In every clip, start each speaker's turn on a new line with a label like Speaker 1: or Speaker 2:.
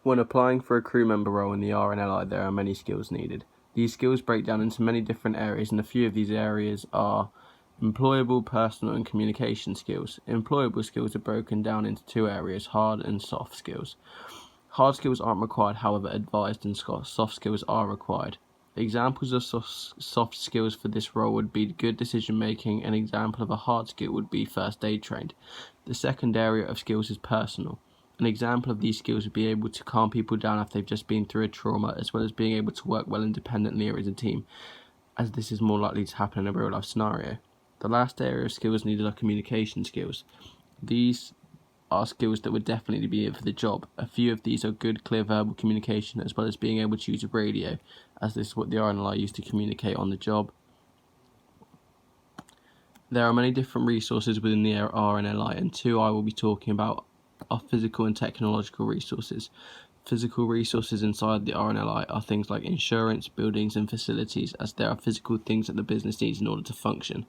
Speaker 1: When applying for a crew member role in the RNLI, there are many skills needed. These skills break down into many different areas, and a few of these areas are employable, personal, and communication skills. Employable skills are broken down into two areas, hard and soft skills. Hard skills aren't required, however advised, and soft skills are required. Examples of soft skills for this role would be good decision making. An example of a hard skill would be first aid trained. The second area of skills is personal. An example of these skills would be able to calm people down if they've just been through a trauma, as well as being able to work well independently or as a team, as this is more likely to happen in a real life scenario. The last area of skills needed are communication skills. These are skills that would definitely be needed for the job. A few of these are good, clear verbal communication, as well as being able to use a radio, as this is what the RNLI used to communicate on the job. There are many different resources within the RNLI, and two I will be talking about are physical and technological resources. Physical resources inside the RNLI are things like insurance, buildings and facilities, as there are physical things that the business needs in order to function.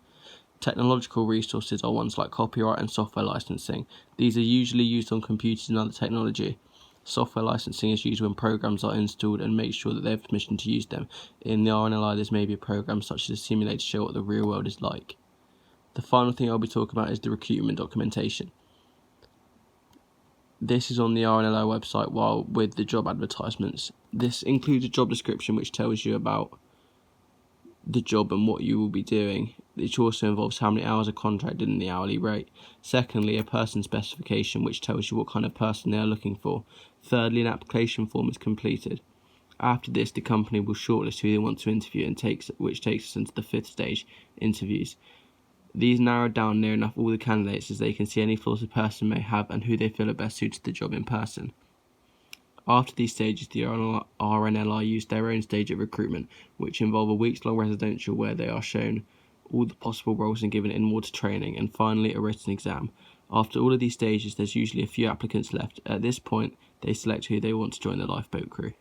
Speaker 1: Technological resources are ones like copyright and software licensing. These are usually used on computers and other technology. Software licensing is used when programs are installed and make sure that they have permission to use them. In the RNLI, this may be a program such as a simulator to show what the real world is like. The final thing I'll be talking about is the recruitment documentation. This is on the RNLI website while with the job advertisements. This includes a job description which tells you about the job and what you will be doing. It also involves how many hours are contracted and the hourly rate. Secondly, a person specification which tells you what kind of person they are looking for. Thirdly, an application form is completed. After this, the company will shortlist who they want to interview, which takes us into the fifth stage, interviews. These narrow down near enough all the candidates as they can see any flaws a person may have and who they feel are best suited to the job in person. After these stages, the RNLI use their own stage of recruitment, which involve a weeks-long residential where they are shown all the possible roles and given in-water training, and finally a written exam. After all of these stages, there's usually a few applicants left. At this point, they select who they want to join the lifeboat crew.